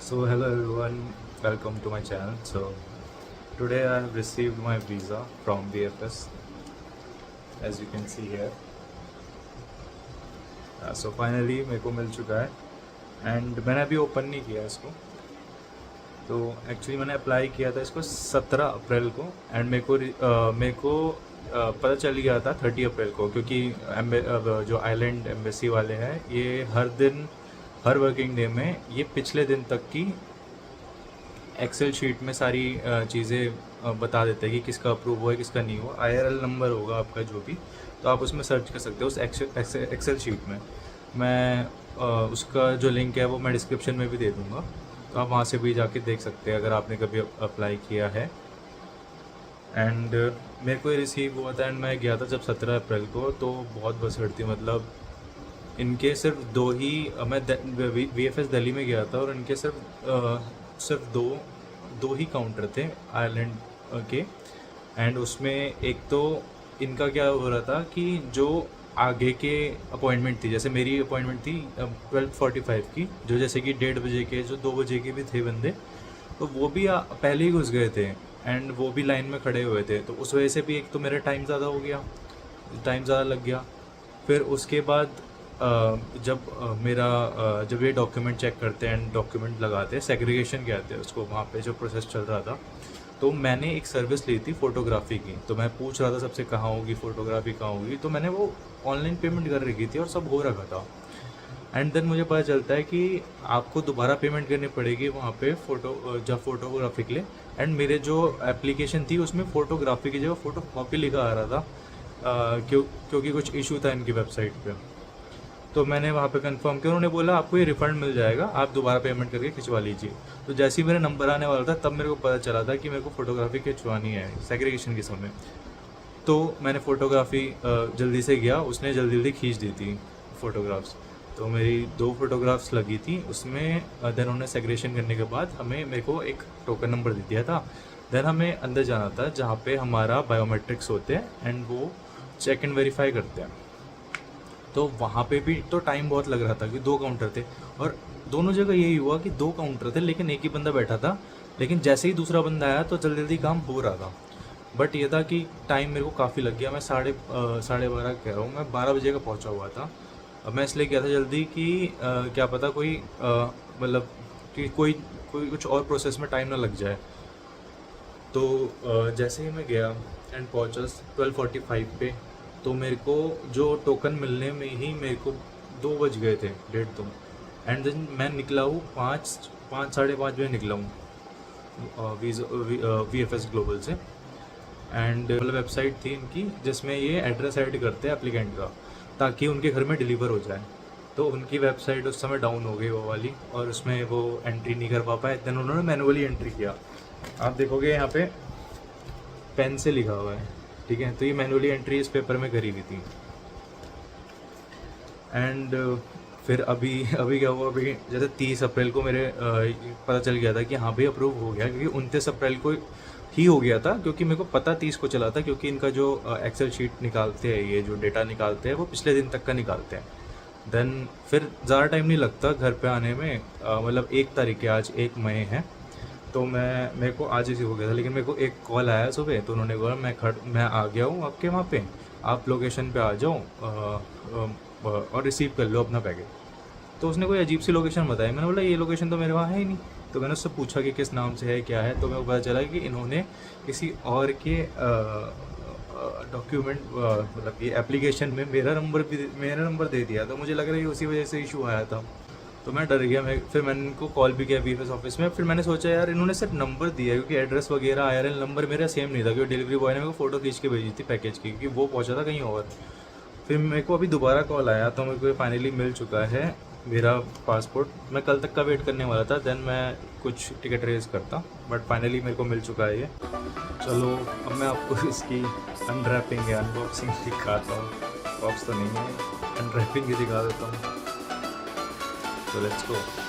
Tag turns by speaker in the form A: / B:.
A: So hello everyone, welcome to my channel. So today I have received my visa from VFS, as you can see here. So finally मेरे को मिल चुका है and मैंने अभी open नहीं किया इसको. तो एक्चुअली मैंने अप्लाई किया था इसको 17 अप्रैल को एंड मेरे को पता चल गया था 30 अप्रैल को, क्योंकि जो आइलैंड एम्बेसी वाले हैं ये हर वर्किंग डे में ये पिछले दिन तक की एक्सेल शीट में सारी चीज़ें बता देते हैं कि किसका अप्रूव हुआ है किसका नहीं हुआ. IRL नंबर होगा आपका जो भी, तो आप उसमें सर्च कर सकते हो उस एक्सेल शीट में. मैं उसका जो लिंक है वो मैं डिस्क्रिप्शन में भी दे दूँगा, तो आप वहाँ से भी जाके देख सकते हैं अगर आपने कभी अप्लाई किया है. एंड मेरे को ये रिसीव हुआ था एंड मैं गया था जब 17 अप्रैल को, तो बहुत बसड़ थी. मतलब इनके सिर्फ दो ही, मैं VFS दिल्ली में गया था और इनके सिर्फ दो ही काउंटर थे आयरलैंड के. एंड उसमें एक तो इनका क्या हो रहा था कि जो आगे के अपॉइंटमेंट थी, जैसे मेरी अपॉइंटमेंट थी 12:45 की, जो जैसे कि 1:30 बजे के, जो 2 बजे के भी थे बंदे, तो वो भी पहले ही घुस गए थे एंड वो भी लाइन में खड़े हुए थे. तो उस वजह से भी एक तो मेरा टाइम ज़्यादा हो गया, टाइम ज़्यादा लग गया. फिर उसके बाद जब ये डॉक्यूमेंट चेक करते हैं एंड डॉक्यूमेंट लगाते हैं, सेग्रीगेशन कहते हैं उसको, वहाँ पे जो प्रोसेस चल रहा था, तो मैंने एक सर्विस ली थी फ़ोटोग्राफी की. तो मैं पूछ रहा था सबसे कहाँ होगी फ़ोटोग्राफी, कहाँ होगी. तो मैंने वो ऑनलाइन पेमेंट कर रखी थी और सब हो रखा था. एंड देन मुझे पता चलता है कि आपको दोबारा पेमेंट करनी पड़ेगी वहाँ पे फ़ोटोग्राफी के लिए. एंड मेरे जो एप्लीकेशन थी उसमें फ़ोटोग्राफी की जगह फ़ोटो कॉपी लिखा आ रहा था, क्योंकि कुछ इशू था इनकी वेबसाइट पे. तो मैंने वहाँ पे कंफर्म किया, उन्होंने बोला आपको ये रिफ़ंड मिल जाएगा, आप दोबारा पेमेंट करके खिंचवा लीजिए. तो जैसे ही मेरा नंबर आने वाला था तब मेरे को पता चला था कि मेरे को फ़ोटोग्राफी खिंचवानी है सेग्रीगेशन के समय. तो मैंने फ़ोटोग्राफी जल्दी से गया, उसने जल्दी खींच दी थी फ़ोटोग्राफ्स. तो मेरी 2 फ़ोटोग्राफ्स लगी थी उसमें. देन उन्होंने सेग्रीगेशन करने के बाद मेरे को एक टोकन नंबर दे दिया था. देन हमें अंदर जाना था जहाँ पे हमारा बायोमेट्रिक्स होते हैं एंड वो चेक एंड वेरीफाई करते हैं. तो वहाँ पे भी तो टाइम बहुत लग रहा था कि 2 काउंटर थे और दोनों जगह यही हुआ कि 2 काउंटर थे लेकिन एक ही बंदा बैठा था. लेकिन जैसे ही दूसरा बंदा आया तो जल्दी काम हो रहा था. बट ये था कि टाइम मेरे को काफ़ी लग गया. मैं 12:30 कह रहा हूँ, मैं 12 बजे का पहुँचा हुआ था. अब मैं इसलिए गया था जल्दी कि क्या पता कोई मतलब कि कोई कुछ और प्रोसेस में टाइम ना लग जाए. तो जैसे ही मैं गया एंड पहुँचा 12:45 पे, तो मेरे को जो टोकन मिलने में ही मेरे को 2 बज गए थे, 1:30 2. एंड देन मैं निकला हूँ 5 साढ़े 5 बजे निकला हूँ VFS ग्लोबल से. एंड मतलब वेबसाइट थी इनकी जिसमें ये एड्रेस ऐड करते हैं एप्लीकेंट का ताकि उनके घर में डिलीवर हो जाए. तो उनकी वेबसाइट उस समय डाउन हो गई वो वाली और उसमें वो एंट्री नहीं कर पा पाए. देन उन्होंने मैनुअली एंट्री किया. आप देखोगे यहाँ पे पेन से लिखा हुआ है, ठीक है. तो ये मैनुअली एंट्री इस पेपर में करी हुई थी. एंड फिर अभी क्या हुआ, अभी जैसे 30 अप्रैल को मेरे पता चल गया था कि हाँ भाई अप्रूव हो गया, क्योंकि 29 अप्रैल को ही हो गया था, क्योंकि मेरे को पता 30 को चला था, क्योंकि इनका जो एक्सेल शीट निकालते हैं, ये जो डेटा निकालते हैं वो पिछले दिन तक का निकालते हैं. देन फिर ज़्यादा टाइम नहीं लगता घर पे आने में. मतलब 1 तारीख है, आज 1 मई है, तो मेरे को आज ही हो गया था. लेकिन मेरे को एक कॉल आया सुबह, तो उन्होंने बोला मैं आ गया हूँ आपके वहाँ पे, आप लोकेशन पे आ जाओ और रिसीव कर लो अपना पैकेज. तो उसने कोई अजीब सी लोकेशन बताई. मैंने बोला ये लोकेशन तो मेरे वहाँ है ही नहीं. तो मैंने उससे पूछा कि किस नाम से है, क्या है. तो मेरे को पता चला कि इन्होंने किसी और के डॉक्यूमेंट मतलब ये एप्लीकेशन में मेरा नंबर दे दिया. तो मुझे लग रहा है उसी वजह से इशू आया था. तो मैं डर गया. फिर मैंने इनको कॉल भी किया VFS ऑफिस में. फिर मैंने सोचा यार इन्होंने सिर्फ नंबर दिया है, क्योंकि एड्रेस वगैरह IRL नंबर मेरा सेम नहीं था, क्योंकि डिलीवरी बॉय ने मेरे को फ़ोटो खींच के भेजी थी पैकेज की, क्योंकि वो पहुंचा था कहीं और. फिर मेरे को अभी दोबारा कॉल आया, तो मेरे को फाइनली मिल चुका है मेरा पासपोर्ट. मैं कल तक का वेट करने वाला था, देन मैं कुछ टिकट रेज करता, बट फाइनली मेरे को मिल चुका है ये. चलो अब मैं आपको इसकी अनरैपिंग या अनबॉक्सिंग दिखाता हूँ. बॉक्स तो नहीं है, अनरैपिंग ही दिखा देता हूँ. So let's go.